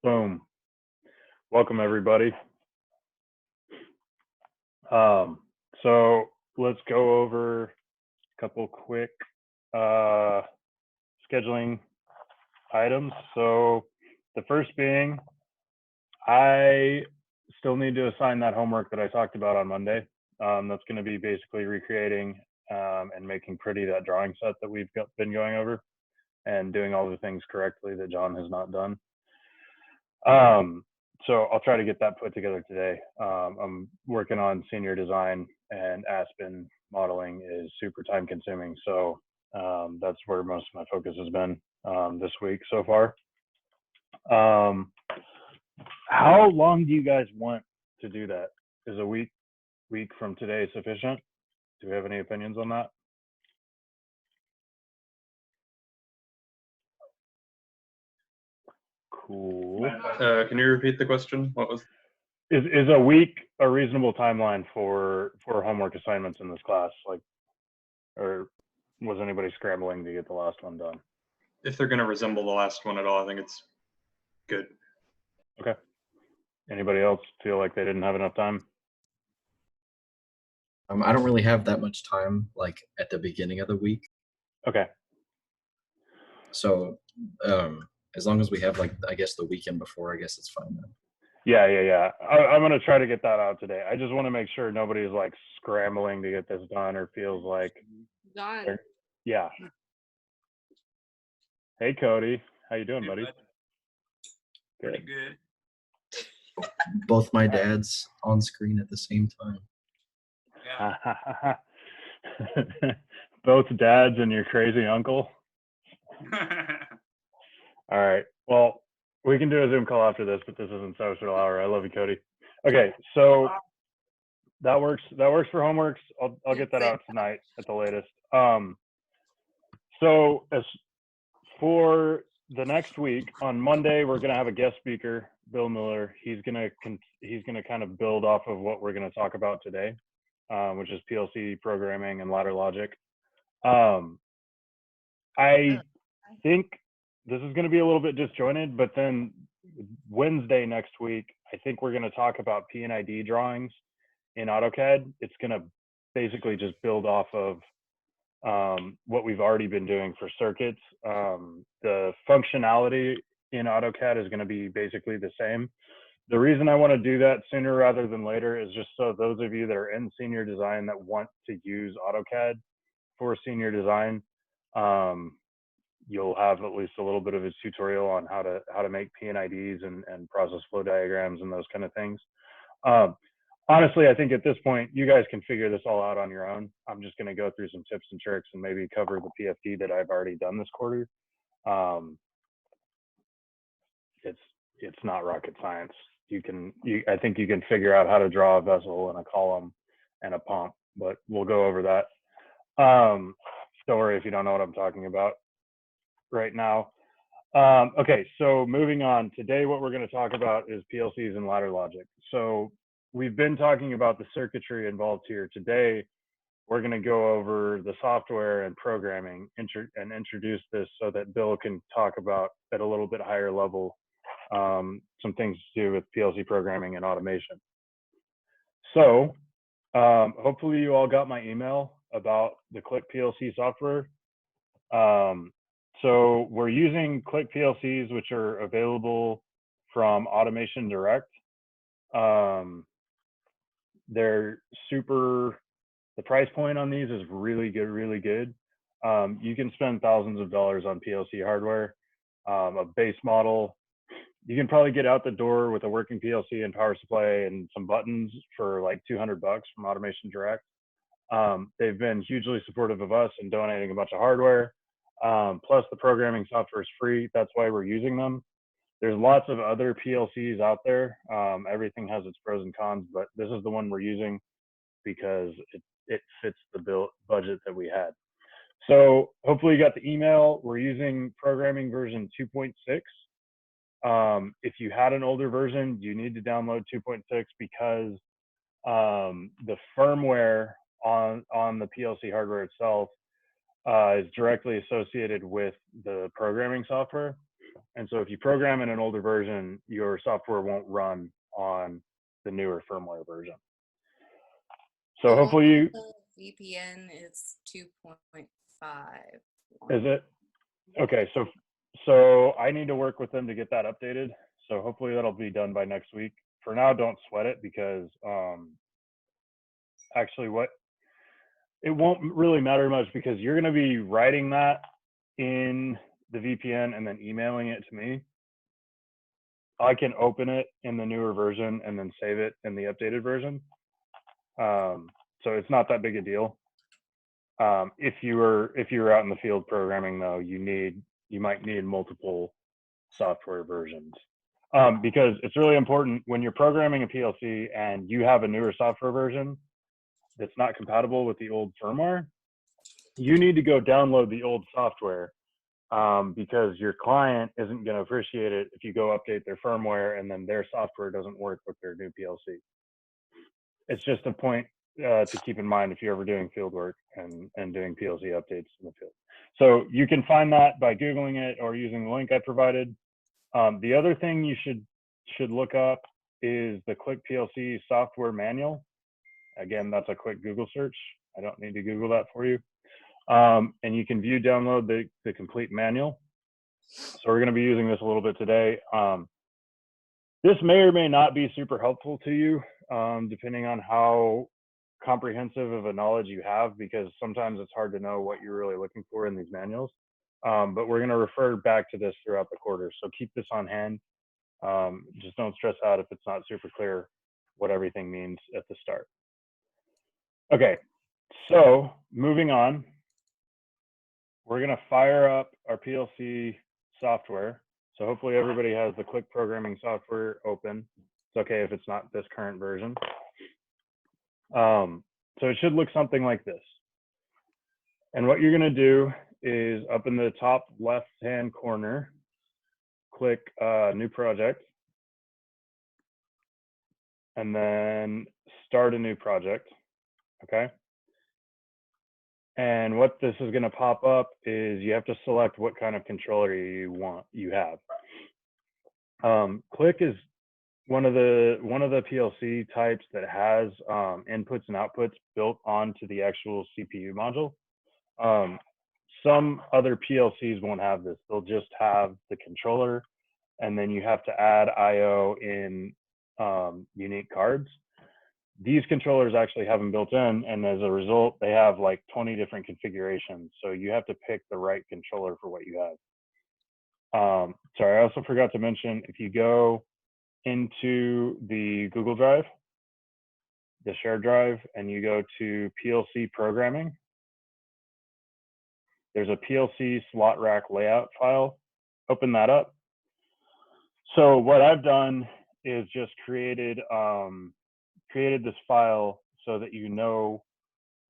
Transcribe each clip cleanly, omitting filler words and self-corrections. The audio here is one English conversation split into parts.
Boom. Welcome, everybody. So let's go over a couple quick scheduling items. So the first being, I still need to assign that homework that I talked about on Monday. That's going to be basically recreating and making pretty that drawing set that we've been going over and doing all the things correctly that John has not done. So I'll try to get that put together today. I'm working on senior design, and Aspen modeling is super time consuming. So that's where most of my focus has been this week so far. How long do you guys want to do that? Is a week from today sufficient? Do we have any opinions on that? Cool. Can you repeat the question? What was? Is a week a reasonable timeline for homework assignments in this class? Like, or was anybody scrambling to get the last one done? If they're going to resemble the last one at all, I think it's good. Okay. Anybody else feel like they didn't have enough time? I don't really have that much time, like at the beginning of the week. Okay. So as long as we have, like, I guess the weekend before, I guess it's fine then. Yeah. I'm going to try to get that out today. I just want to make sure nobody's like scrambling to get this done or feels like. Yeah. Hey, Cody. How you doing, buddy? Pretty good. Both my dads on screen at the same time. Yeah. Both dads and your crazy uncle. All right. Well, we can do a Zoom call after this, but this isn't social hour. I love you, Cody. Okay, so that works. That works for homeworks. I'll get that out tonight at the latest. So as for the next week, on Monday, we're gonna have a guest speaker, Bill Miller. He's gonna kind of build off of what we're gonna talk about today, which is PLC programming and ladder logic. I think this is going to be a little bit disjointed, but then Wednesday next week, I think we're going to talk about P&ID drawings in AutoCAD. It's going to basically just build off of what we've already been doing for circuits. The functionality in AutoCAD is going to be basically the same. The reason I want to do that sooner rather than later is just so those of you that are in senior design that want to use AutoCAD for senior design, you'll have at least a little bit of a tutorial on how to make P&IDs and process flow diagrams and those kind of things. Honestly, I think at this point, you guys can figure this all out on your own. I'm just going to go through some tips and tricks and maybe cover the PFD that I've already done this quarter. It's not rocket science. I think you can figure out how to draw a vessel and a column and a pump, but we'll go over that. Don't worry if you don't know what I'm talking about right now. Okay, so moving on. Today, what we're going to talk about is PLCs and ladder logic. So we've been talking about the circuitry involved here. Today, we're going to go over the software and programming and introduce this so that Bill can talk about at a little bit higher level some things to do with PLC programming and automation. So hopefully you all got my email about the Click PLC software. So we're using Click PLCs, which are available from Automation Direct. They're super, the price point on these is really good. You can spend thousands of dollars on PLC hardware. A base model, you can probably get out the door with a working PLC and power supply and some buttons for like $200 from Automation Direct. They've been hugely supportive of us and donating a bunch of hardware. Plus the programming software is free. That's why we're using them. There's lots of other PLCs out there. Everything has its pros and cons, but this is the one we're using because it fits the budget that we had. So hopefully you got the email. We're using programming version 2.6. If you had an older version, you need to download 2.6 because the firmware on the PLC hardware itself is directly associated with the programming software. And so if you program in an older version, your software won't run on the newer firmware version. So The one hopefully you, with the VPN is 2.5. is it? Okay, so I need to work with them to get that updated. So hopefully that'll be done by next week. For now, don't sweat it because actually it won't really matter much because you're going to be writing that in the VPN and then emailing it to me. I can open it in the newer version and then save it in the updated version. So it's not that big a deal. If you were out in the field programming though, you might need multiple software versions. Because it's really important when you're programming a PLC and you have a newer software version that's not compatible with the old firmware, you need to go download the old software because your client isn't going to appreciate it if you go update their firmware and then their software doesn't work with their new PLC. It's just a point to keep in mind if you're ever doing field work and doing PLC updates in the field. So you can find that by Googling it or using the link I provided. The other thing you should look up is the Plc PLC software manual. Again, that's a quick Google search. I don't need to Google that for you. And you can download the complete manual. So we're going to be using this a little bit today. This may or may not be super helpful to you, depending on how comprehensive of a knowledge you have, because sometimes it's hard to know what you're really looking for in these manuals. But we're going to refer back to this throughout the quarter. So keep this on hand. Just don't stress out if it's not super clear what everything means at the start. Okay, so moving on, we're going to fire up our PLC software. So hopefully everybody has the Plc programming software open. It's okay if it's not this current version. So it should look something like this. And what you're going to do is up in the top left-hand corner, click New Project, and then Start a New Project. Okay. And what this is going to pop up is you have to select what kind of controller you have. Plc is one of the PLC types that has inputs and outputs built onto the actual CPU module. Some other PLCs won't have this. They'll just have the controller, and then you have to add I/O in unique cards. These controllers actually have them built in, and as a result, they have like 20 different configurations. So you have to pick the right controller for what you have. Sorry, I also forgot to mention, if you go into the Google Drive, the shared drive, and you go to PLC programming, there's a PLC slot rack layout file. Open that up. So what I've done is just created this file so that you know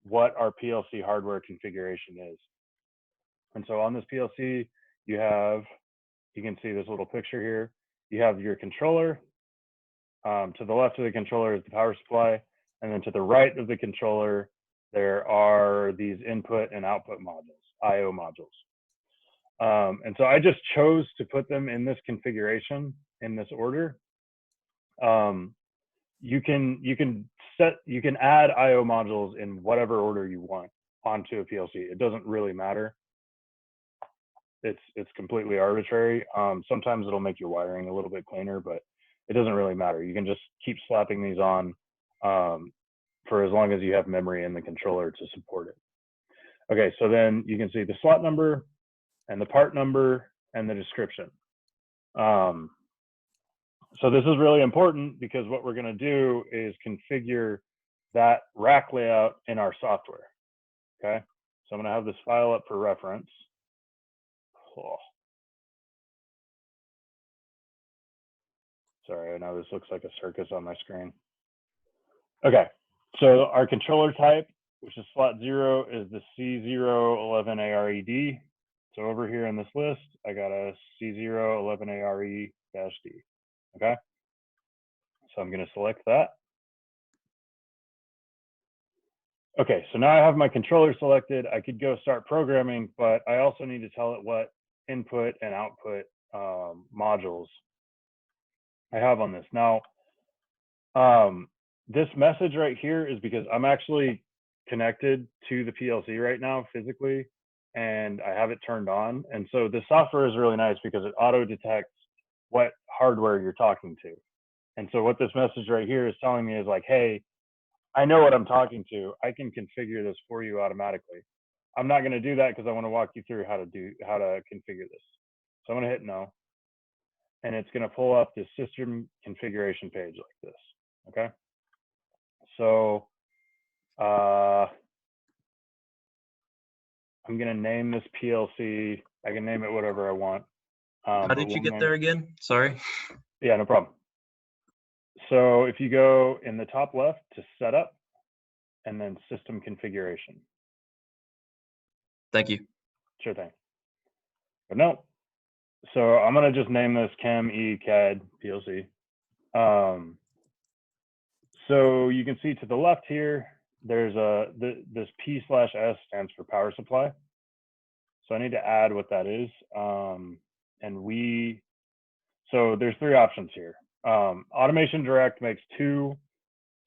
what our PLC hardware configuration is. And so on this PLC, you can see this little picture here. You have your controller. To the left of the controller is the power supply. And then to the right of the controller, there are these input and output modules, I/O modules. And so I just chose to put them in this configuration, in this order. You can add I/O modules in whatever order you want onto a PLC. It doesn't really matter. It's completely arbitrary. Sometimes it'll make your wiring a little bit cleaner, but it doesn't really matter. You can just keep slapping these on for as long as you have memory in the controller to support it. Okay, so then you can see the slot number and the part number and the description. So this is really important because what we're going to do is configure that rack layout in our software. Okay, so I'm going to have this file up for reference. Oh. Sorry, I know this looks like a circus on my screen. Okay, so our controller type, which is slot 0, is the C011ARED. So over here in this list, I got a C011ARE-D. Okay, so I'm going to select that. Okay, so now I have my controller selected. I could go start programming, but I also need to tell it what input and output modules I have on this. Now, this message right here is because I'm actually connected to the PLC right now physically, and I have it turned on. And so the software is really nice because it auto detects what hardware you're talking to. And so what this message right here is telling me is like, hey, I know what I'm talking to. I can configure this for you automatically. I'm not going to do that because I want to walk you through how to configure this. So I'm going to hit no, and it's going to pull up the system configuration page like this. Okay. So I'm going to name this PLC. I can name it whatever I want. How did you get there again? Sorry. Yeah, no problem. So if you go in the top left to setup and then system configuration. Thank you. Sure thing. But no. So I'm going to just name this Chem E CAD PLC. So you can see to the left here, there's this P/S stands for power supply. So I need to add what that is. So there's three options here. Automation Direct makes 2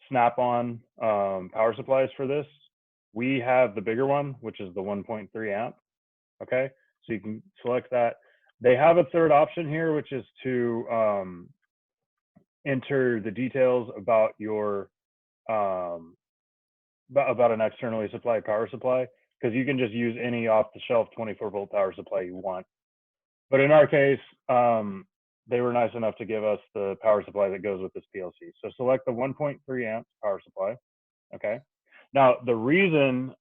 snap-on power supplies for this. We have the bigger one, which is the 1.3 amp. Okay, so you can select that. They have a third option here, which is to enter the details about your about an externally supplied power supply, because you can just use any off-the-shelf 24-volt power supply you want. But in our case, they were nice enough to give us the power supply that goes with this PLC. So select the 1.3 amp power supply. Okay. Now the reason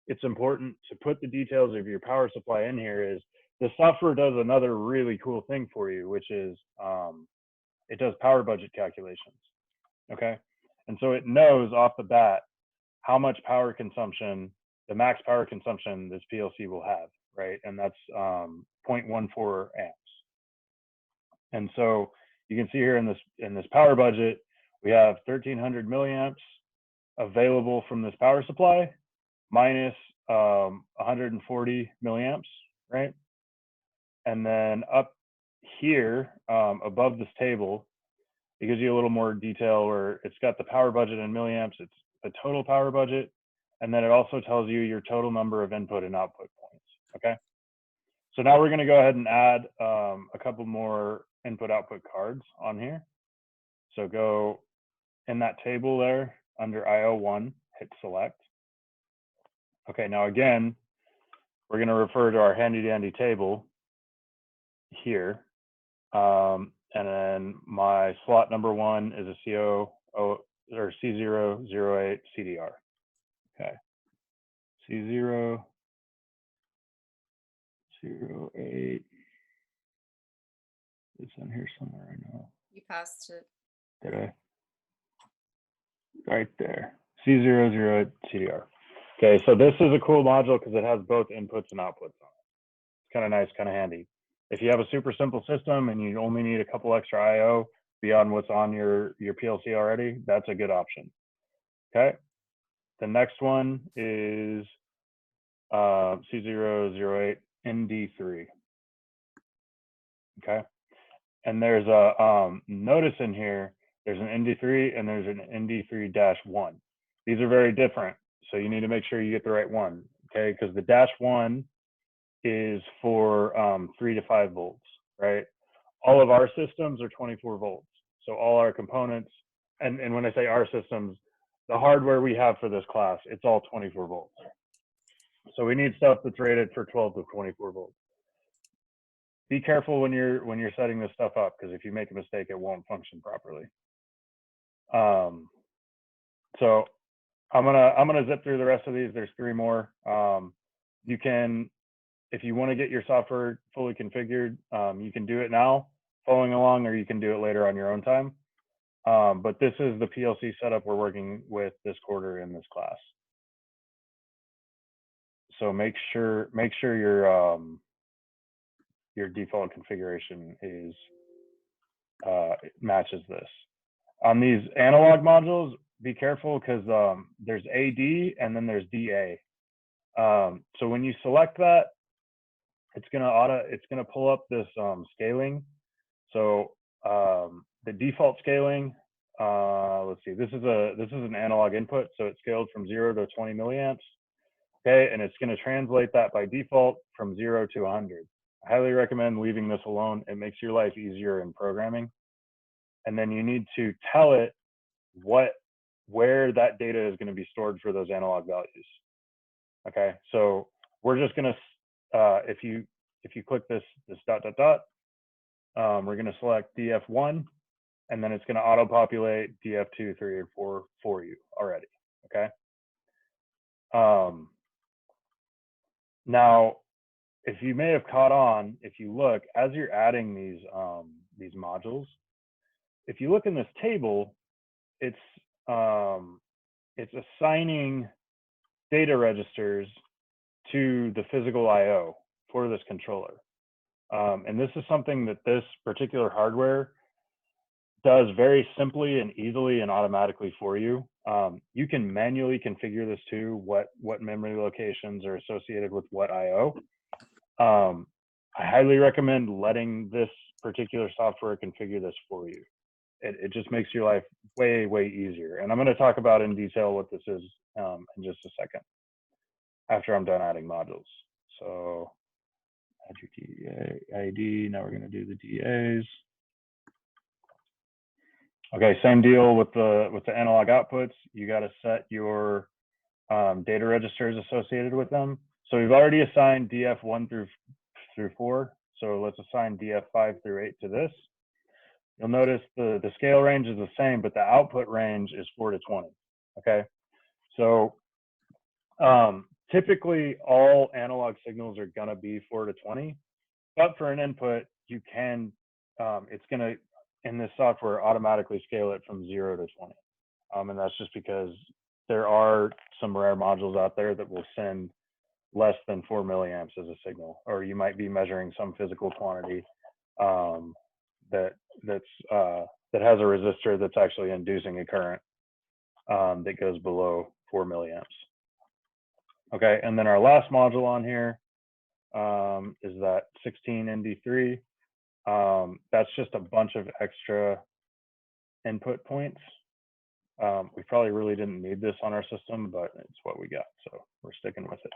it's important to put the details of your power supply in here is the software does another really cool thing for you, which is it does power budget calculations. Okay. And so it knows off the bat how much power consumption, the max power consumption this PLC will have, right? And that's 0.14 amps. And so you can see here in this power budget, we have 1300 milliamps available from this power supply minus 140 milliamps, right? And then up here above this table, it gives you a little more detail where it's got the power budget in milliamps, it's the total power budget, and then it also tells you your total number of input and output points, okay? So now we're gonna go ahead and add a couple more input output cards on here. So go in that table there under IO1, hit select. Okay, now again, we're gonna refer to our handy dandy table here. And then my slot number 1 is a C008 CDR. Okay, C008. It's in here somewhere, I know. You passed it. Did I? Right there, C008 CDR. Okay, so this is a cool module because it has both inputs and outputs on it. It's kind of nice, kind of handy. If you have a super simple system and you only need a couple extra IO beyond what's on your PLC already, that's a good option. Okay. The next one is C008 ND3. Okay. And there's a notice in here, there's an ND3 and there's an ND3-1. These are very different. So you need to make sure you get the right one. Okay. Because the -1 is for 3 to 5 volts, right? All of our systems are 24 volts. So all our components, and when I say our systems, the hardware we have for this class, it's all 24 volts. So we need stuff that's rated for 12 to 24 volts. Be careful when you're setting this stuff up, because if you make a mistake, it won't function properly. So I'm gonna zip through the rest of these. There's 3 more. You can, if you want to get your software fully configured, you can do it now, following along, or you can do it later on your own time. But this is the PLC setup we're working with this quarter in this class. So make sure your default configuration is matches this. On these analog modules, be careful because there's AD and then there's DA. So when you select that, it's gonna pull up this scaling. So the default scaling, let's see, this is an analog input, so it's scaled from 0 to 20 milliamps. Okay, and it's going to translate that by default from 0 to 100. I highly recommend leaving this alone. It makes your life easier in programming. And then you need to tell it where that data is going to be stored for those analog values. Okay, so we're just going to, if you click this dot, we're going to select DF1, and then it's going to auto-populate DF2, 3, or 4 for you already, okay? Now, if you may have caught on, if you look, as you're adding these modules, if you look in this table, it's assigning data registers to the physical I/O for this controller. And this is something that this particular hardware does very simply and easily and automatically for you. You can manually configure this too, what memory locations are associated with what I/O. I highly recommend letting this particular software configure this for you. It just makes your life way, way easier. And I'm going to talk about in detail what this is in just a second, after I'm done adding modules. So add your DA ID. Now we're going to do the DAs. Okay, same deal with the analog outputs. You got to set your data registers associated with them. So we've already assigned DF1 through 4. So let's assign DF5 through 8 to this. You'll notice the scale range is the same, but the output range is 4 to 20. Okay, so typically all analog signals are going to be 4 to 20, but for an input, you can, it's going to, in this software, automatically scale it from 0 to 20. And that's just because there are some rare modules out there that will send less than 4 milliamps as a signal, or you might be measuring some physical quantity that has a resistor that's actually inducing a current that goes below 4 milliamps. Okay, and then our last module on here is that 16ND3. That's just a bunch of extra input points. We probably really didn't need this on our system, but it's what we got, so we're sticking with it.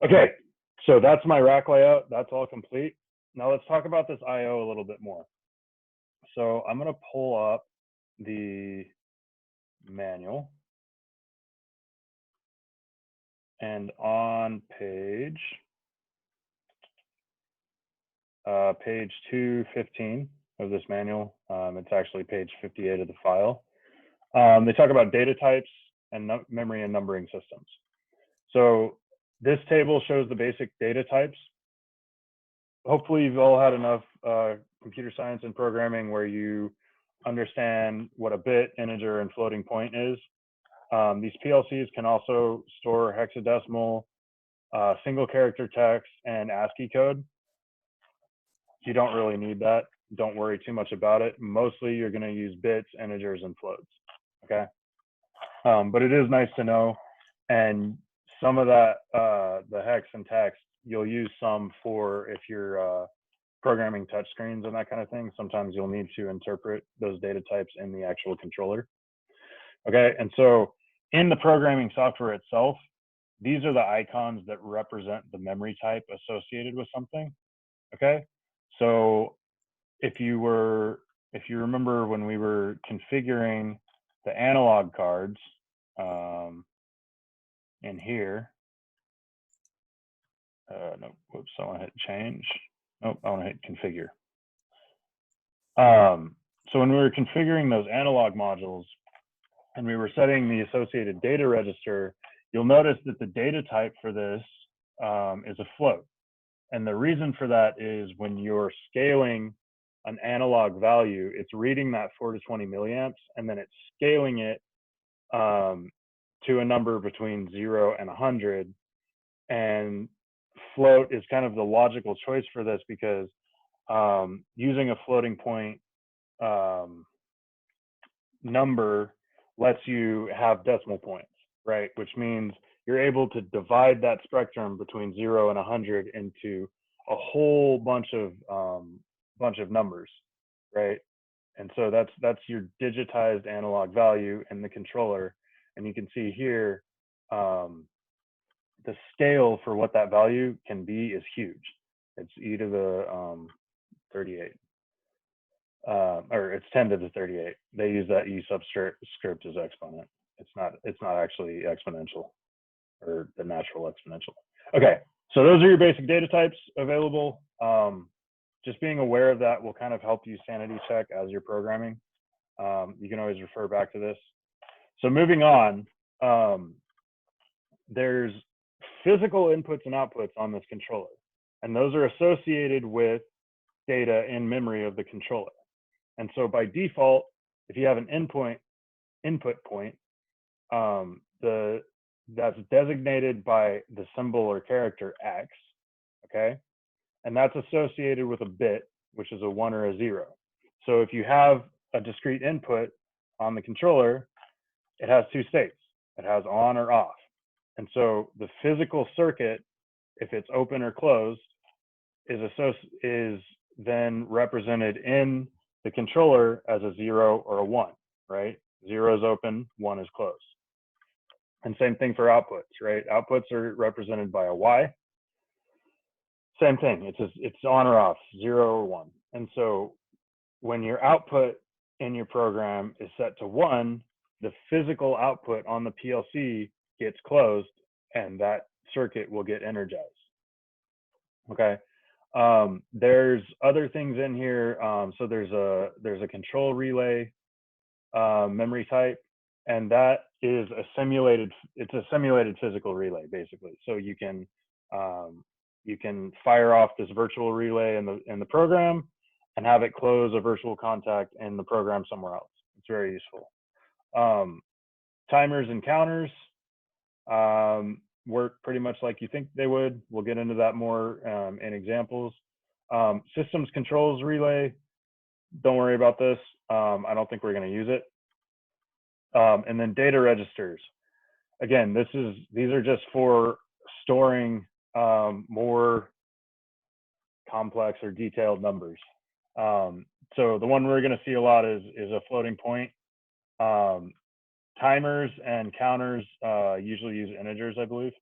Okay, so that's my rack layout. That's all complete. Now let's talk about this I/O a little bit more. So I'm going to pull up the manual. And on page 215 of this manual, it's actually page 58 of the file. They talk about data types and memory and numbering systems. So this table shows the basic data types. Hopefully you've all had enough computer science and programming where you understand what a bit, integer, and floating point is. These PLCs can also store hexadecimal, single character text, and ASCII code. You don't really need that. Don't worry too much about it. Mostly you're going to use bits, integers, and floats. Okay, but it is nice to know. And some of that, the hex and text, you'll use some for if you're programming touchscreens and that kind of thing. Sometimes you'll need to interpret those data types in the actual controller. Okay, and so in the programming software itself, these are the icons that represent the memory type associated with something. Okay, so if you remember when we were configuring the analog cards in here, no, whoops, I want to hit change. Nope, I want to hit configure. So when we were configuring those analog modules and we were setting the associated data register, you'll notice that the data type for this is a float. And the reason for that is when you're scaling an analog value, it's reading that 4 to 20 milliamps, and then it's scaling it to a number between 0 and 100. And float is kind of the logical choice for this because using a floating point number lets you have decimal points, right? Which means you're able to divide that spectrum between 0 and 100 into a whole bunch of numbers, right? And so that's your digitized analog value in the controller. And you can see here, the scale for what that value can be is huge. It's e to the 38, or it's 10 to the 38. They use that e subscript as exponent. It's not actually exponential, or the natural exponential. Okay, so those are your basic data types available. Just being aware of that will kind of help you sanity check as you're programming. You can always refer back to this. So moving on, there's physical inputs and outputs on this controller, and those are associated with data in memory of the controller. And so by default, if you have an input point, that's designated by the symbol or character X, okay? And that's associated with a bit, which is a 1 or a 0. So if you have a discrete input on the controller, it has two states. It has on or off. And so the physical circuit, if it's open or closed, is then represented in the controller as a 0 or a 1, right? 0 is open, 1 is closed. And same thing for outputs, right? Outputs are represented by a Y. Same thing, it's on or off, 0 or 1. And so when your output in your program is set to 1, the physical output on the PLC gets closed and that circuit will get energized. Okay. There's other things in here. So there's a control relay memory type, and that is a simulated physical relay basically. So you can fire off this virtual relay in the program and have it close a virtual contact in the program somewhere else. It's very useful. Timers and counters work pretty much like you think they would. We'll get into that more in examples. Systems controls relay, don't worry about this. I don't think we're going to use it. And then data registers. Again, these are just for storing more complex or detailed numbers. So the one we're going to see a lot is a floating point. Timers and counters usually use integers, I believe.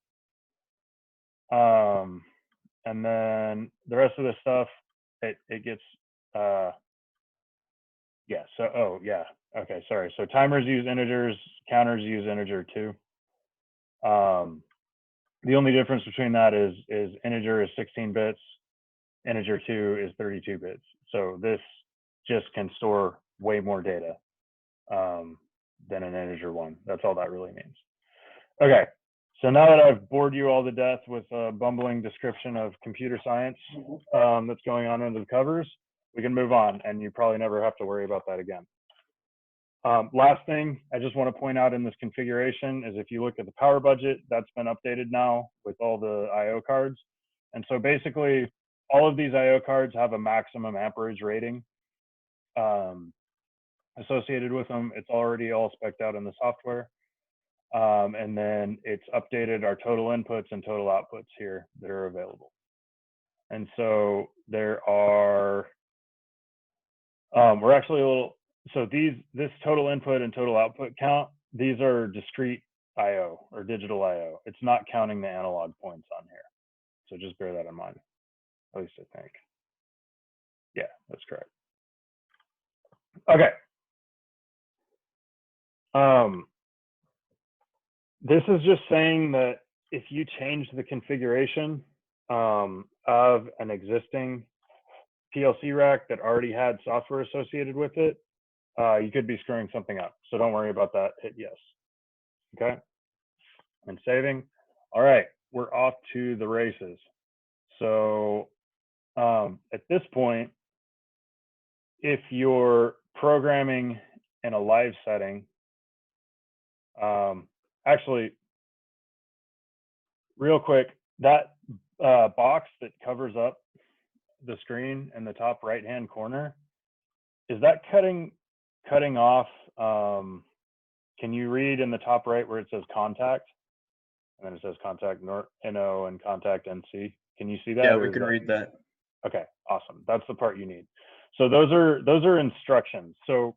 And then the rest of the stuff, it gets, yeah, so, oh, yeah, okay, sorry. So timers use integers, counters use integer too. The only difference between that is integer is 16 bits, integer 2 is 32 bits. So this just can store way more data than an integer 1. That's all that really means. Okay, so now that I've bored you all to death with a bumbling description of computer science that's going on under the covers, we can move on, and you probably never have to worry about that again. Last thing I just want to point out in this configuration is if you look at the power budget, that's been updated now with all the IO cards. And so basically, all of these IO cards have a maximum amperage rating associated with them. It's already all spec'd out in the software. And then it's updated our total inputs and total outputs here that are available. And so there are, we're actually a little, so this total input and total output count, these are discrete IO or digital IO. It's not counting the analog points on here. So just bear that in mind, at least I think. Yeah, that's correct. Okay. This is just saying that if you change the configuration of an existing PLC rack that already had software associated with it, you could be screwing something up. So don't worry about that, hit yes. Okay, and saving. All right, we're off to the races. So at this point, if you're programming in a live setting, actually, real quick, that box that covers up the screen in the top right-hand corner, is that cutting off? Can you read in the top right where it says contact and then it says contact NO and contact NC. Can you see that? Yeah, or we is can that- read that. Okay, awesome. That's the part you need. So those are instructions. So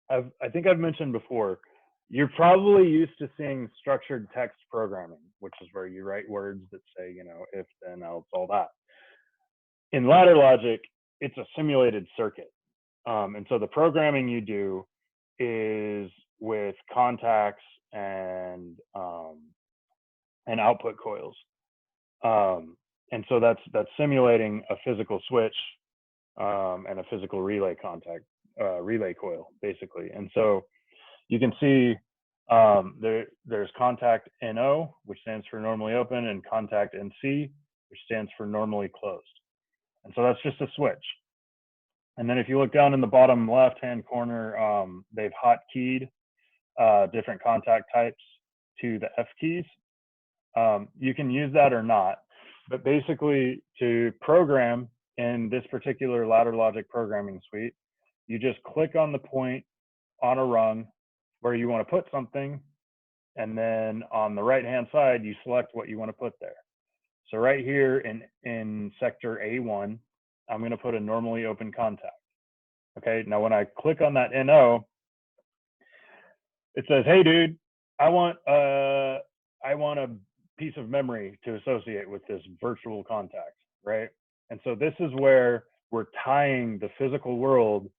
I think I've mentioned before, you're probably used to seeing structured text programming, which is where you write words that say, you know, if, then, else, all that. In ladder logic, it's a simulated circuit. And so the programming you do is with contacts and output coils. And so that's simulating a physical switch and a physical relay relay coil, basically. And so you can see there's contact NO, which stands for normally open, and contact NC, which stands for normally closed. And so that's just a switch. And then if you look down in the bottom left-hand corner, they've hotkeyed different contact types to the F keys. You can use that or not, but basically to program in this particular ladder logic programming suite, you just click on the point on a rung where you want to put something, and then on the right-hand side, you select what you want to put there. So right here in sector A1, I'm going to put a normally open contact. Okay, now when I click on that NO, it says, hey dude, I want a piece of memory to associate with this virtual contact, right? And so this is where we're tying the physical world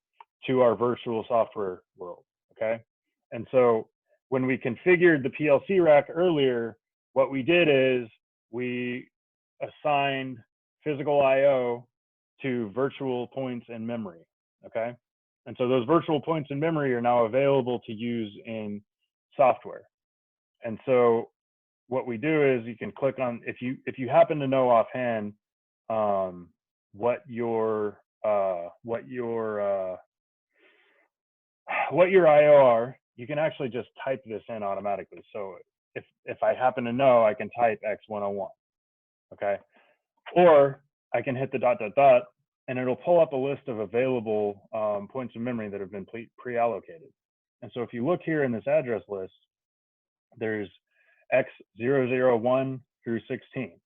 to our virtual software world, okay? And so when we configured the PLC rack earlier, what we did is we assigned physical I/O to virtual points in memory, okay? And so those virtual points in memory are now available to use in software. And so what we do is you can click on, if you happen to know offhand what your I/O are, you can actually just type this in automatically. So if I happen to know, I can type X101, okay? Or I can hit the ... and it'll pull up a list of available points of memory that have been pre-allocated. And so if you look here in this address list, there's X001 through 16,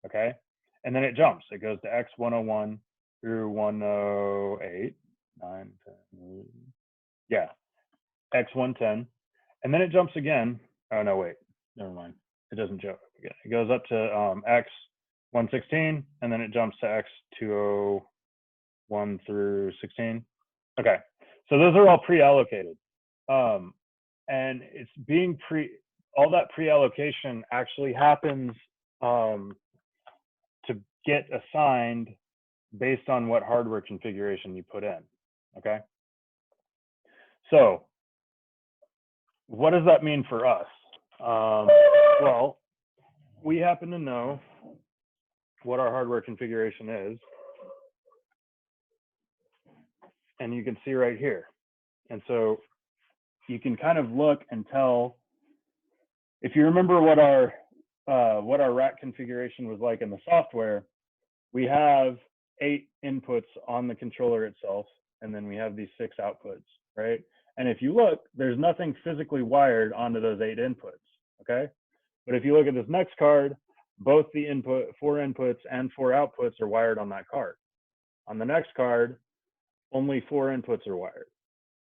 okay? And then it jumps. It goes to X101 through 108, 9, 10, yeah, X110. And then it jumps again. Oh, no, wait, never mind. It doesn't jump again. It goes up to X116, and then it jumps to X201 through 16. Okay, so those are all pre-allocated. And it's being all that pre-allocation actually happens to get assigned based on what hardware configuration you put in, okay? So what does that mean for us? Well, we happen to know what our hardware configuration is, and you can see right here. And so you can kind of look and tell, if you remember what our rack configuration was like in the software, we have 8 inputs on the controller itself, and then we have these 6 outputs, right? And if you look, there's nothing physically wired onto those 8 inputs, okay? But if you look at this next card, both the 4 inputs and 4 outputs are wired on that card. On the next card, only 4 inputs are wired.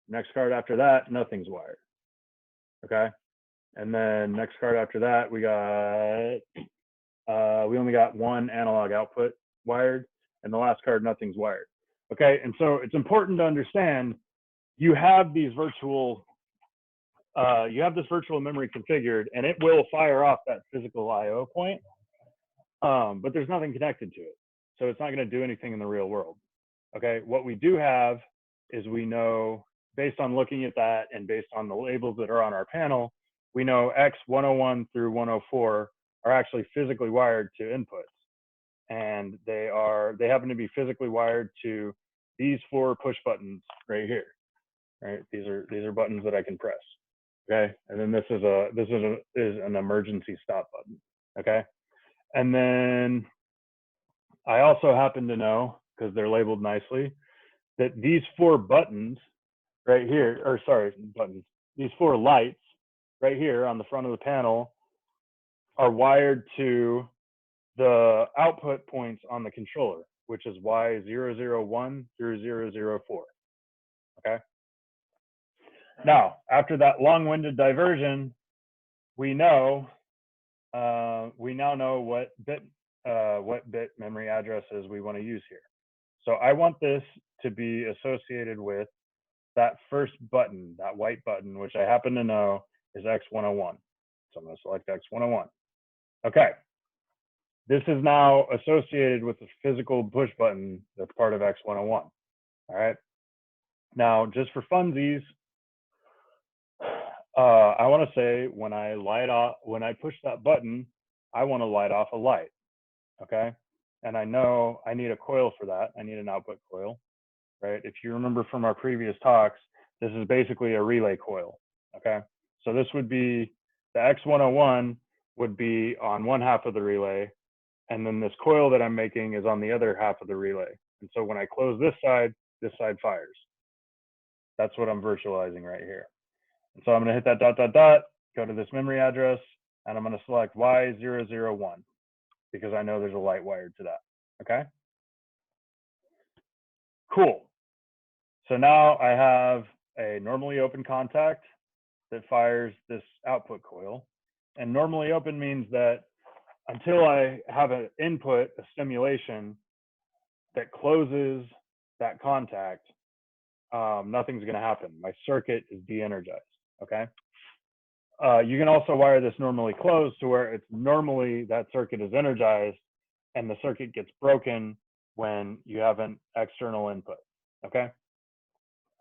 Next card after that, nothing's wired, okay? And then next card after that, we only got 1 analog output wired, and the last card, nothing's wired, okay? And so it's important to understand you have these virtual, you have this virtual memory configured, and it will fire off that physical I/O point, but there's nothing connected to it, so it's not going to do anything in the real world, okay? What we do have is we know, based on looking at that and based on the labels that are on our panel, we know X101 through 104 are actually physically wired to inputs, and they happen to be physically wired to these 4 push buttons right here, right? These are buttons that I can press, okay? And then this is an emergency stop button, okay? And then I also happen to know, because they're labeled nicely, that these 4 buttons right here, or sorry, buttons, these 4 lights right here on the front of the panel are wired to the output points on the controller, which is Y001 through 004. Okay. Now, after that long-winded diversion, we now know what bit memory addresses we want to use here. So I want this to be associated with that first button, that white button, which I happen to know is X101. So I'm going to select X101. Okay. This is now associated with the physical push button that's part of X101. All right. Now, just for funsies, I want to say when I push that button, I want to light off a light. Okay. And I know I need a coil for that. I need an output coil, right? If you remember from our previous talks, this is basically a relay coil. Okay. So this would be the X101 would be on one half of the relay. And then this coil that I'm making is on the other half of the relay. And so when I close this side fires. That's what I'm virtualizing right here. And so I'm going to hit that dot, dot, dot, go to this memory address, and I'm going to select Y001 because I know there's a light wired to that. Okay. Cool. So now I have a normally open contact that fires this output coil. And normally open means that until I have an input, a stimulation that closes that contact, nothing's going to happen. My circuit is de-energized. Okay. You can also wire this normally closed to where it's normally that circuit is energized and the circuit gets broken when you have an external input. Okay.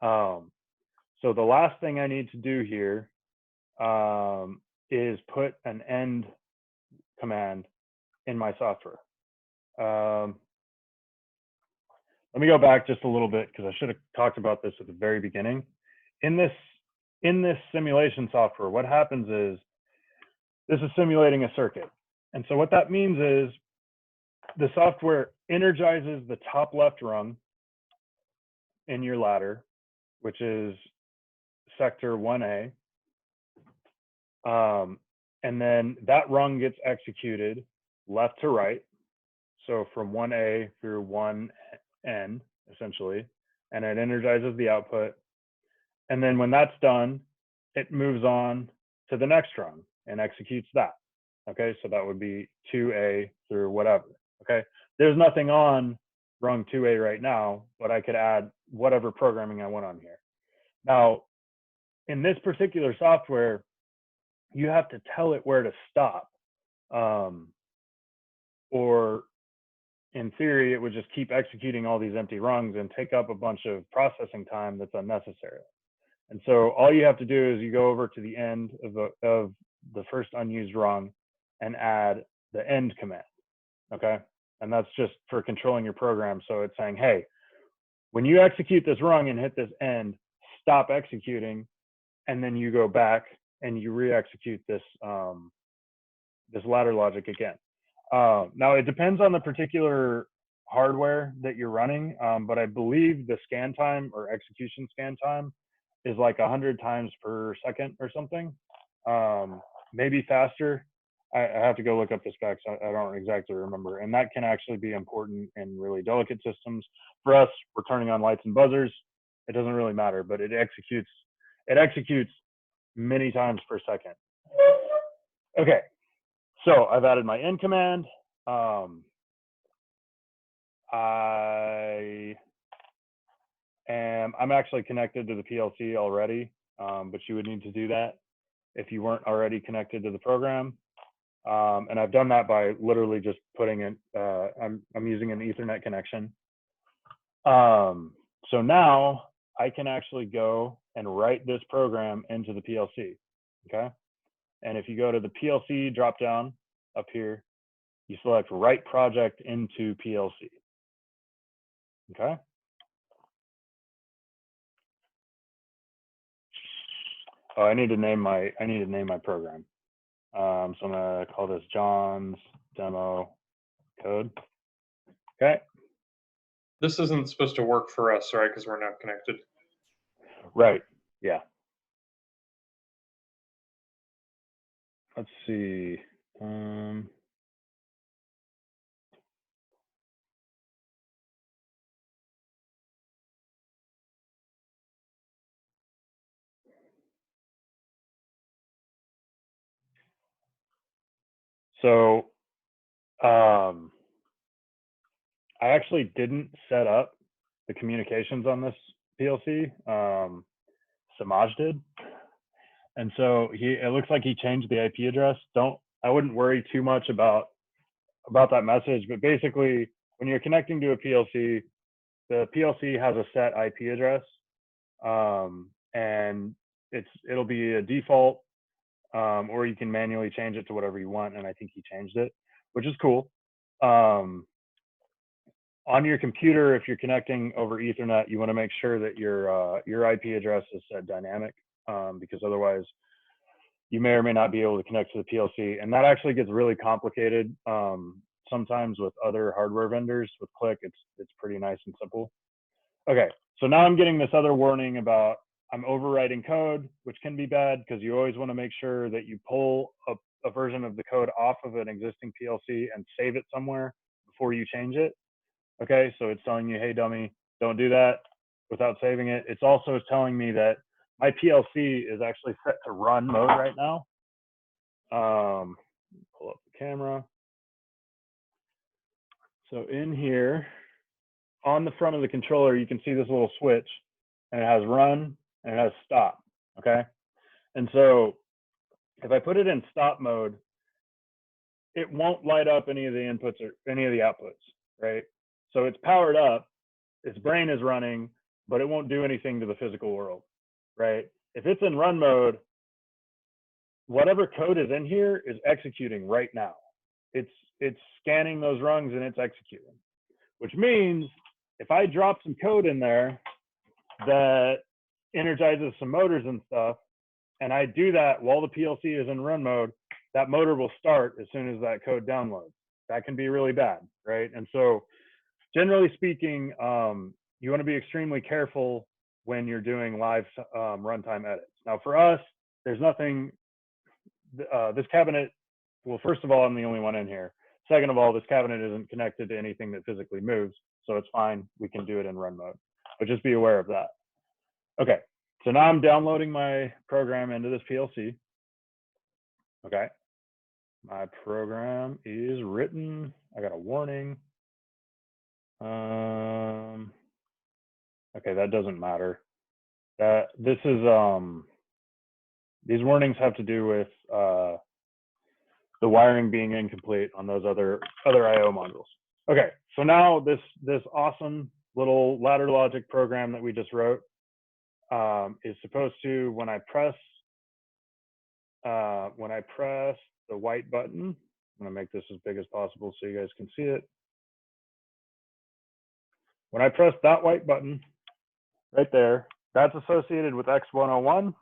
So the last thing I need to do here is put an end command in my software. Let me go back just a little bit because I should have talked about this at the very beginning. In this simulation software, what happens is this is simulating a circuit. And so what that means is the software energizes the top left rung in your ladder, which is sector 1A. And then that rung gets executed left to right. So from 1A through 1N, essentially, and it energizes the output. And then when that's done, it moves on to the next rung and executes that. Okay, so that would be 2A through whatever. Okay, there's nothing on rung 2A right now, but I could add whatever programming I want on here. Now, in this particular software, you have to tell it where to stop. Or in theory, it would just keep executing all these empty rungs and take up a bunch of processing time that's unnecessary. And so all you have to do is you go over to the end of the first unused rung and add the end command. Okay. And that's just for controlling your program. So it's saying, hey, when you execute this rung and hit this end, stop executing. And then you go back and you re-execute this, this ladder logic again. Now it depends on the particular hardware that you're running, but I believe the scan time or execution scan time is like 100 times per second or something, maybe faster. I have to go look up the specs. I don't exactly remember. And that can actually be important in really delicate systems. For us, we're turning on lights and buzzers. It doesn't really matter, but it executes many times per second. Okay, so I've added my end command. I'm actually connected to the PLC already, but you would need to do that if you weren't already connected to the program. And I've done that by literally just putting in, I'm using an Ethernet connection. So now I can actually go and write this program into the PLC, okay? And if you go to the PLC dropdown up here, you select Write Project into PLC, okay? Oh, I need to name my program. So I'm gonna call this John's demo code. Okay. This isn't supposed to work for us, right? Because we're not connected. Right. Yeah. Let's see. So I actually didn't set up the communications on this PLC. Samaj did. And so it looks like he changed the IP address. I wouldn't worry too much about that message, but basically when you're connecting to a PLC, the PLC has a set IP address, and it'll be a default, or you can manually change it to whatever you want. And I think he changed it, which is cool. On your computer, if you're connecting over Ethernet, you want to make sure that your IP address is set dynamic, because otherwise you may or may not be able to connect to the PLC. And that actually gets really complicated sometimes with other hardware vendors. With Click, it's pretty nice and simple. Okay, so now I'm getting this other warning about I'm overwriting code, which can be bad because you always want to make sure that you pull a version of the code off of an existing PLC and save it somewhere before you change it. Okay, so it's telling you, hey, dummy, don't do that without saving it. It's also telling me that my PLC is actually set to run mode right now. Pull up the camera. So in here, on the front of the controller, you can see this little switch, and it has run and it has stop, okay? And so if I put it in stop mode, it won't light up any of the inputs or any of the outputs, right? So it's powered up, its brain is running, but it won't do anything to the physical world, right? If it's in run mode, whatever code is in here is executing right now. It's scanning those rungs and it's executing, which means if I drop some code in there that energizes some motors and stuff, and I do that while the PLC is in run mode, that motor will start as soon as that code downloads. That can be really bad, right? And so generally speaking, you want to be extremely careful when you're doing live runtime edits. Now for us, there's nothing, this cabinet, well, first of all, I'm the only one in here. Second of all, this cabinet isn't connected to anything that physically moves, so it's fine. We can do it in run mode, but just be aware of that. Okay, so now I'm downloading my program into this PLC. Okay, my program is written. I got a warning. Okay, that doesn't matter. This is these warnings have to do with the wiring being incomplete on those other I/O modules. Okay, so now this awesome little ladder logic program that we just wrote is supposed to, when I press the white button, I'm gonna make this as big as possible so you guys can see it. When I press that white button right there, that's associated with X101,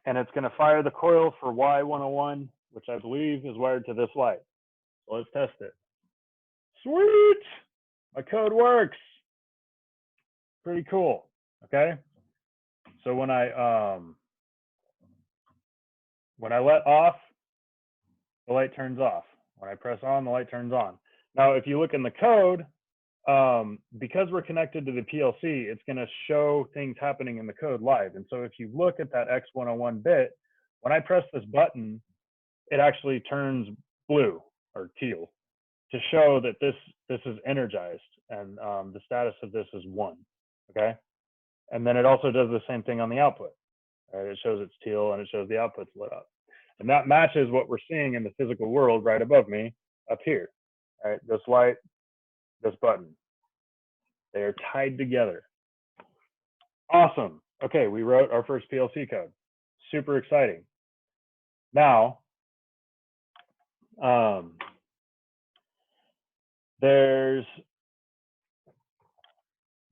and it's gonna fire the coil for Y101, which I believe is wired to this light. So let's test it. Sweet, my code works. Pretty cool, okay? So when I let off, the light turns off. When I press on, the light turns on. Now, if you look in the code, because we're connected to the PLC, it's going to show things happening in the code live. And so if you look at that X101 bit, when I press this button, it actually turns blue or teal to show that this is energized, and the status of this is 1, okay? And then it also does the same thing on the output. Right? It shows it's teal and it shows the output's lit up. And that matches what we're seeing in the physical world right above me up here. Right? This light, this button. They are tied together. Awesome. Okay, we wrote our first PLC code. Super exciting. Now, there's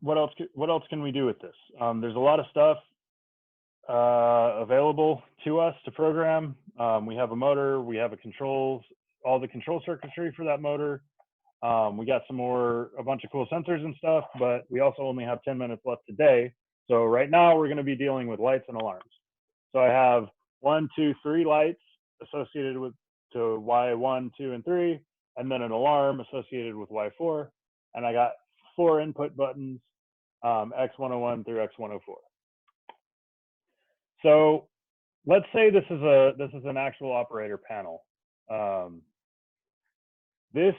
what else can we do with this? There's a lot of stuff available to us to program. We have a motor, we have all the control circuitry for that motor. We got a bunch of cool sensors and stuff, but we also only have 10 minutes left today. So right now we're going to be dealing with lights and alarms. So I have 1, 2, 3 lights associated with to Y1, 2, and 3, and then an alarm associated with Y4. And I got 4 input buttons, X101 through X104. So let's say this is an actual operator panel. This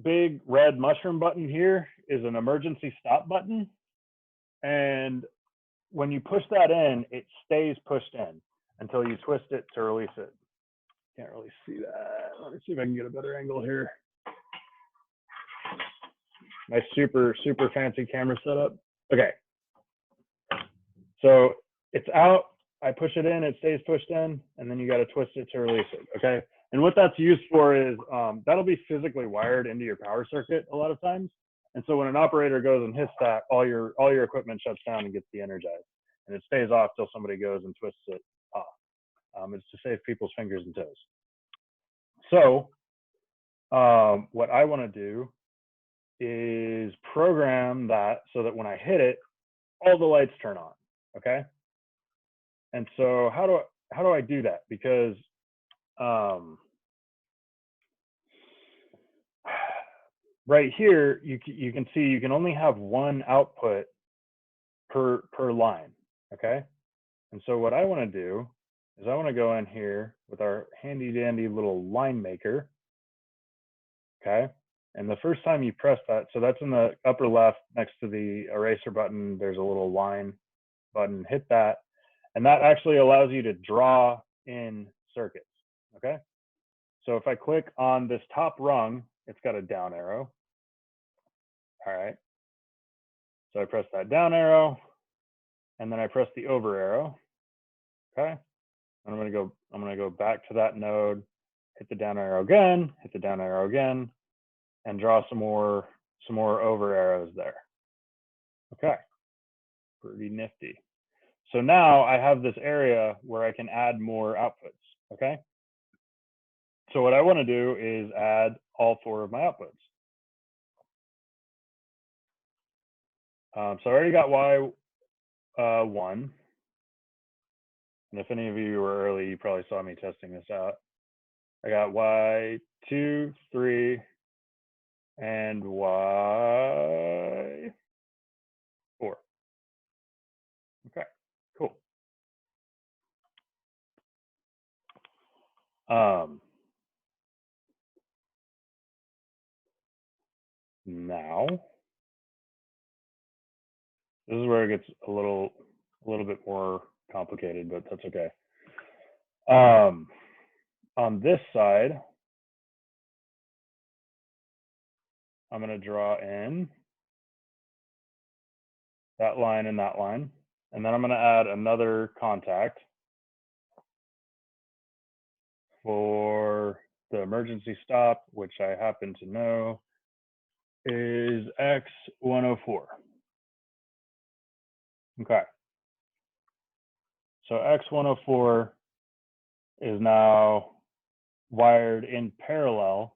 big red mushroom button here is an emergency stop button. And when you push that in, it stays pushed in until you twist it to release it. Can't really see that. Let me see if I can get a better angle here. My super fancy camera setup. Okay. So it's out. I push it in, it stays pushed in, and then you got to twist it to release it. Okay. And what that's used for is that'll be physically wired into your power circuit a lot of times. And so when an operator goes and hits that, all your equipment shuts down and gets de-energized, and it stays off till somebody goes and twists it off. It's to save people's fingers and toes. So what I want to do is program that so that when I hit it, all the lights turn on. Okay. And so how do I do that? Because right here, you can see you can only have one output per line. Okay. And so what I want to do is I want to go in here with our handy dandy little line maker. Okay. And the first time you press that, so that's in the upper left next to the eraser button, there's a little line button, hit that. And that actually allows you to draw in circuits. Okay. So if I click on this top rung, it's got a down arrow. All right. So I press that down arrow and then I press the over arrow. Okay. And I'm going to go back to that node, hit the down arrow again, hit the down arrow again, and draw some more over arrows there. Okay. Pretty nifty. So now I have this area where I can add more outputs. Okay. So what I want to do is add all 4 of my outputs. So I already got Y1. And if any of you were early, you probably saw me testing this out. I got Y2, 3, and Y4. Okay, cool. Now, this is where it gets a little bit more complicated, but that's okay. On this side, I'm going to draw in that line and that line, and then I'm going to add another contact for the emergency stop, which I happen to know is X104. Okay. So X104 is now wired in parallel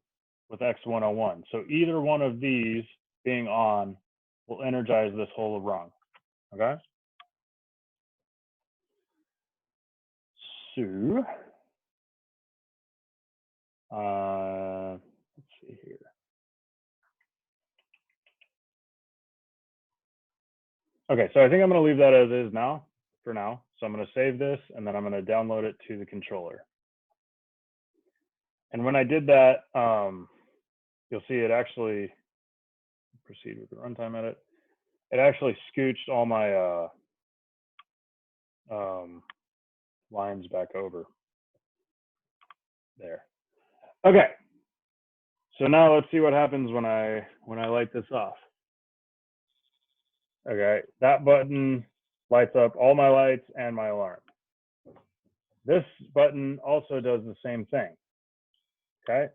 with X101. So either one of these being on will energize this whole rung. Okay. So let's see here. Okay, so I think I'm going to leave that as is now, for now. So I'm going to save this, and then I'm going to download it to the controller. And when I did that, you'll see it actually, proceed with the runtime edit. It actually scooched all my lines back over there. Okay, so now let's see what happens when I light this off. Okay, that button lights up all my lights and my alarm. This button also does the same thing. Okay.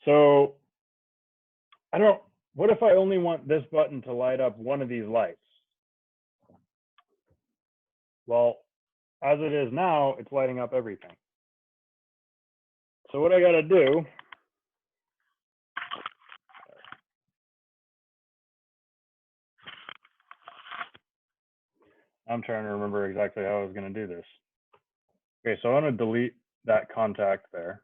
So what if I only want this button to light up one of these lights? Well, as it is now, it's lighting up everything. So what I got to do, I'm trying to remember exactly how I was going to do this. Okay, so I want to delete that contact there.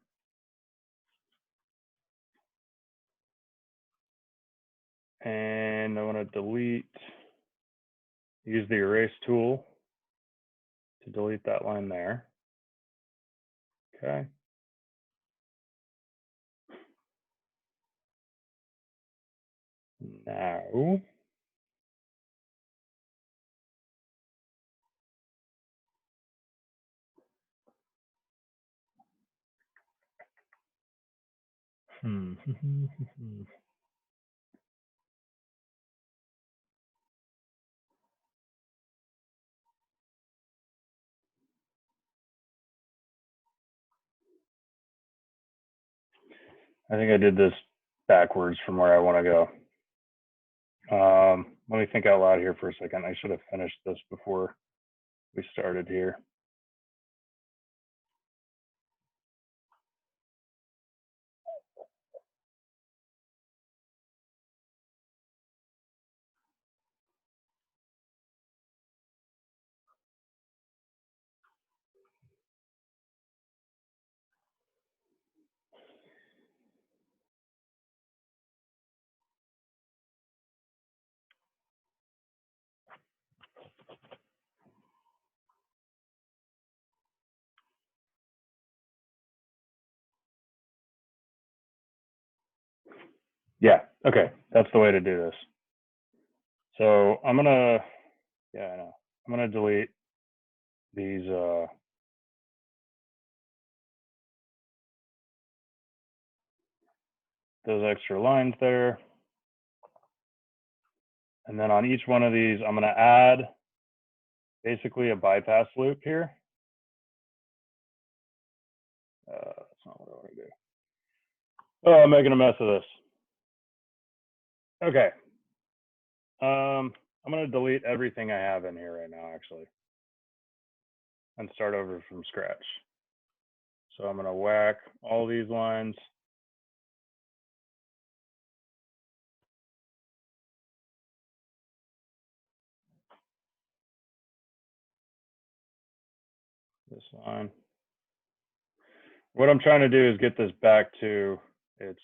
And I want to delete, use the erase tool to delete that line there. Okay. Now, I think I did this backwards from where I want to go. Let me think out loud here for a second. I should have finished this before we started here. Yeah, okay, that's the way to do this. So I'm gonna, yeah, I know. I'm gonna delete these those extra lines there. And then on each one of these, I'm gonna add basically a bypass loop here. That's not what I want to do. Oh, I'm making a mess of this. Okay. I'm going to delete everything I have in here right now, actually, and start over from scratch. So I'm going to whack all these lines. This line. What I'm trying to do is get this back to its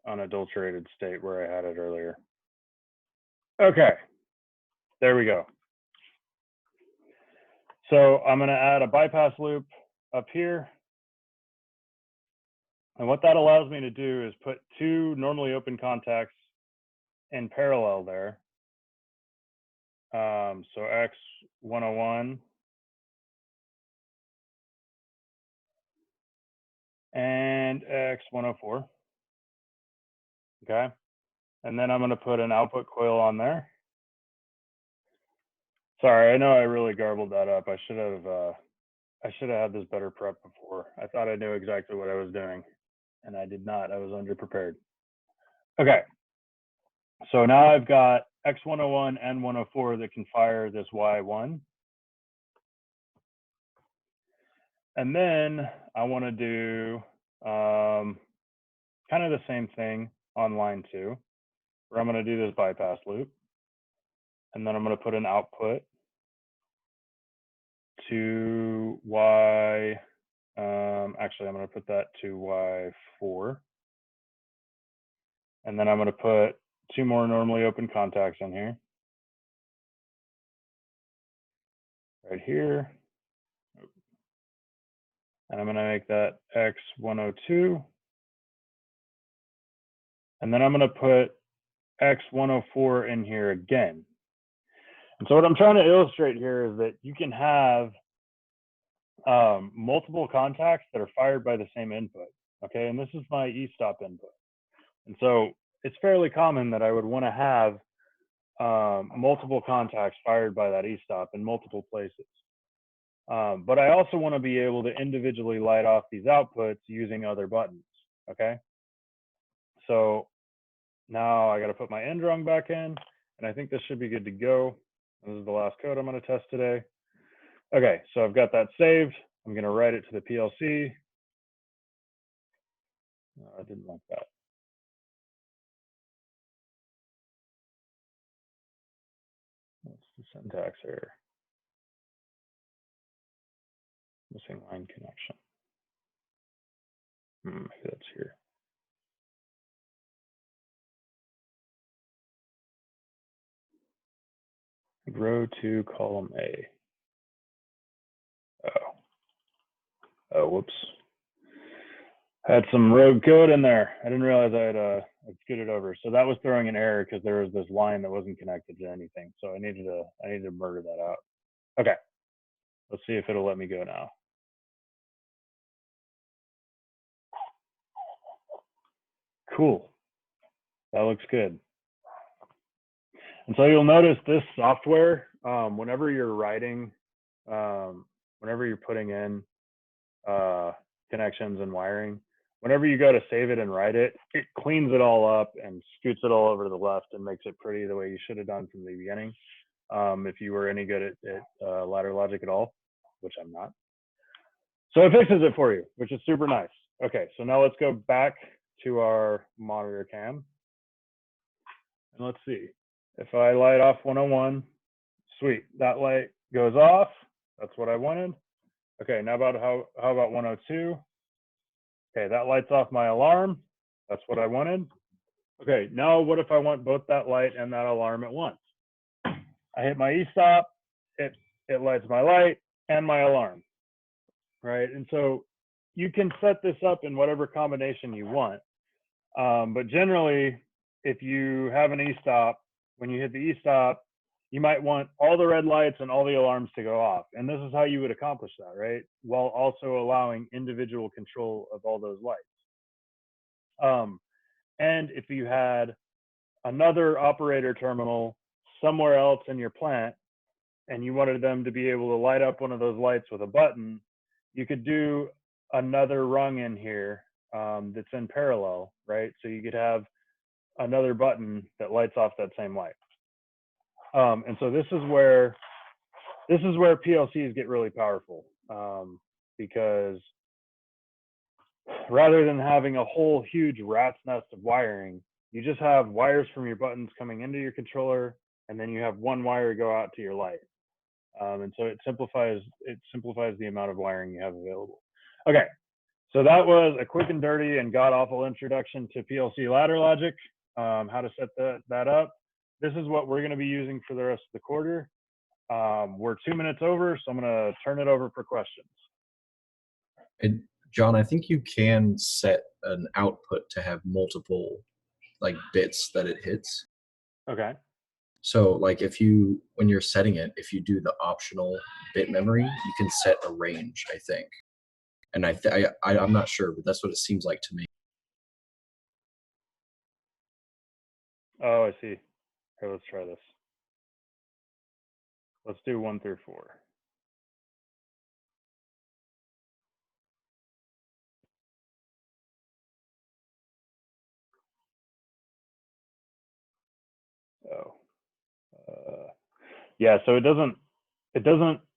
unadulterated state where I had it earlier. Okay, there we go. So I'm going to add a bypass loop up here. And what that allows me to do is put two normally open contacts in parallel there. So X101 and X104. Okay. And then I'm going to put an output coil on there. Sorry, I know I really garbled that up. I should have had this better prep before. I thought I knew exactly what I was doing, and I did not. I was underprepared. Okay. So now I've got X101 and 104 that can fire this Y1. And then I want to do kind of the same thing on line 2, where I'm going to do this bypass loop. And then I'm going to put an output to Y, actually I'm going to put that to Y4. And then I'm going to put two more normally open contacts in here. Right here. And I'm going to make that X102. And then I'm going to put X104 in here again. And so what I'm trying to illustrate here is that you can have multiple contacts that are fired by the same input. Okay, and this is my e-stop input. And so it's fairly common that I would want to have multiple contacts fired by that e-stop in multiple places. But I also want to be able to individually light off these outputs using other buttons. Okay, so now I got to put my end rung back in, and I think this should be good to go. This is the last code I'm going to test today. Okay, so I've got that saved. I'm going to write it to the PLC. No, I didn't like that. That's the syntax error. Missing line connection. Maybe that's here. Row 2, column A. Oh, whoops. Had some rogue code in there. I didn't realize I'd scooted over. So that was throwing an error because there was this line that wasn't connected to anything. So I needed to murder that out. Okay. Let's see if it'll let me go now. Cool. That looks good. And so you'll notice this software, whenever you're writing, whenever you're putting in connections and wiring, whenever you go to save it and write it, it cleans it all up and scoots it all over to the left and makes it pretty the way you should have done from the beginning. If you were any good at ladder logic at all, which I'm not. So it fixes it for you, which is super nice. Okay, so now let's go back to our monitor cam. And let's see. If I light off 101, sweet, that light goes off. That's what I wanted. Okay, now about how about 102? Okay, that lights off my alarm. That's what I wanted. Okay, now what if I want both that light and that alarm at once? I hit my e-stop, it lights my light and my alarm, right? And so you can set this up in whatever combination you want. But generally, if you have an e-stop, when you hit the e-stop, you might want all the red lights and all the alarms to go off. And this is how you would accomplish that, right? While also allowing individual control of all those lights. And if you had another operator terminal somewhere else in your plant and you wanted them to be able to light up one of those lights with a button, you could do another rung in here that's in parallel, right? So you could have another button that lights off that same light. And so this is where PLCs get really powerful, because rather than having a whole huge rat's nest of wiring, you just have wires from your buttons coming into your controller, and then you have one wire go out to your light. And so it simplifies the amount of wiring you have available. Okay, so that was a quick and dirty and god-awful introduction to PLC ladder logic, how to set that up. This is what we're going to be using for the rest of the quarter. We're 2 minutes over, so I'm going to turn it over for questions. And John, I think you can set an output to have multiple like bits that it hits. Okay. So like when you're setting it, if you do the optional bit memory, you can set a range, I think. And I'm not sure, but that's what it seems like to me. Oh, I see. Okay, let's try this. Let's do 1 through 4. Oh, yeah. So it doesn't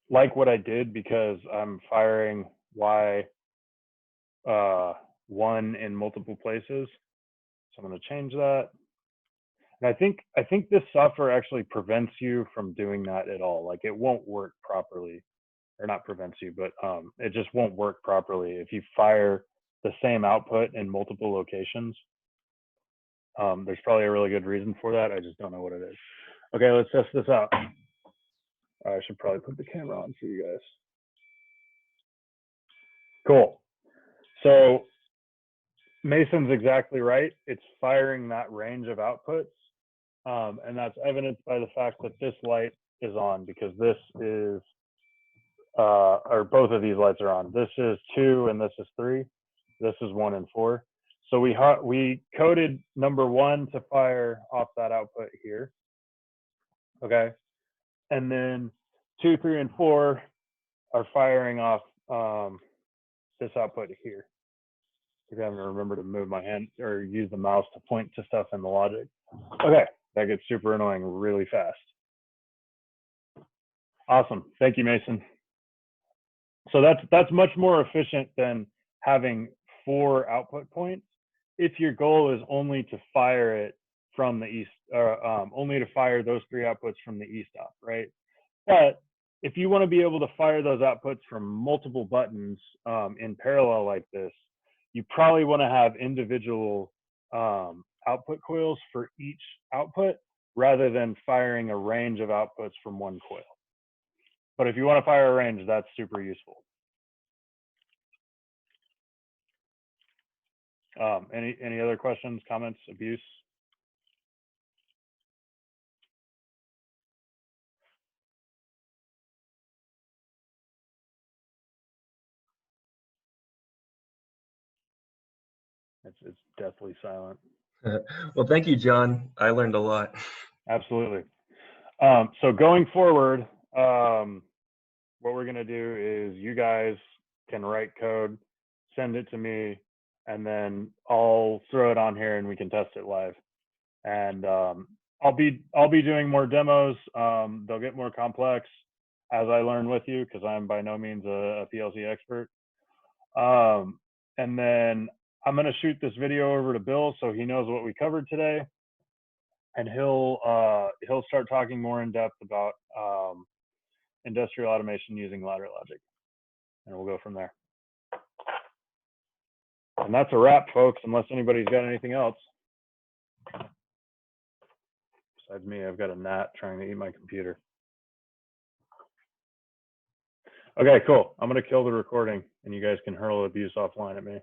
like what I did because I'm firing Y1 in multiple places. So I'm going to change that. And I think this software actually prevents you from doing that at all. Like it won't work properly, or not prevents you, but it just won't work properly if you fire the same output in multiple locations. There's probably a really good reason for that. I just don't know what it is. Okay, let's test this out. I should probably put the camera on for you guys. Cool. So Mason's exactly right. It's firing that range of outputs. And that's evidenced by the fact that this light is on, because this is, or both of these lights are on. This is 2 and this is 3. This is 1 and 4. So we coded number 1 to fire off that output here. Okay. And then 2, 3, and 4 are firing off this output here. Because I haven't remembered to move my hand or use the mouse to point to stuff in the logic. Okay, that gets super annoying really fast. Awesome, thank you, Mason. So that's much more efficient than having 4 output points if your goal is only to fire it from the east, or only to fire those 3 outputs from the e-stop, right? But if you want to be able to fire those outputs from multiple buttons in parallel like this, you probably want to have individual output coils for each output rather than firing a range of outputs from one coil. But if you want to fire a range, that's super useful. Any other questions, comments, abuse? It's deathly silent. Well, thank you, John. I learned a lot. Absolutely. So going forward, what we're going to do is you guys can write code, send it to me, and then I'll throw it on here and we can test it live. And I'll be doing more demos. They'll get more complex as I learn with you, because I'm by no means a PLC expert. And then I'm going to shoot this video over to Bill so he knows what we covered today, and he'll start talking more in depth about industrial automation using ladder logic, and we'll go from there. And that's a wrap, folks, unless anybody's got anything else. Besides me, I've got a gnat trying to eat my computer. Okay, cool. I'm going to kill the recording, and you guys can hurl abuse offline at me.